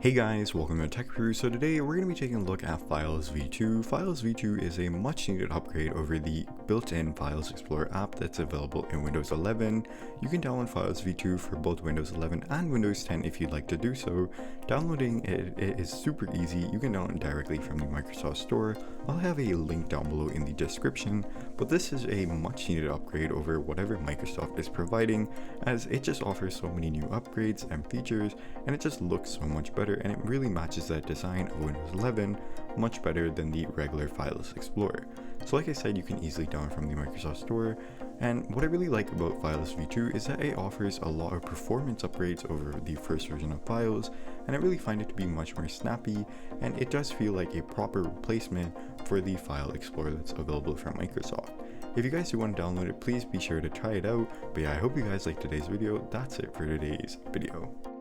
Hey guys, welcome to Tech Review. So today we're going to be taking a look at Files v2. Files v2 is a much needed upgrade over the built-in Files Explorer app that's available in Windows 11. You can download Files v2 for both Windows 11 and Windows 10 if you'd like to do so. Downloading it is super easy. You can download it directly from the Microsoft Store. I'll have a link down below in the description, but this is a much needed upgrade over whatever Microsoft is providing, as it just offers so many new upgrades and features, and it just looks so much better, and it really matches that design of Windows 11 much better than the regular Files Explorer. So like I said, you can easily download from the Microsoft Store, and what I really like about Files v2 is that it offers a lot of performance upgrades over the first version of Files, and I really find it to be much more snappy, and it does feel like a proper replacement for the File Explorer that's available from Microsoft. If you guys do want to download it, please be sure to try it out. But yeah, I hope you guys liked today's video. That's it for today's video.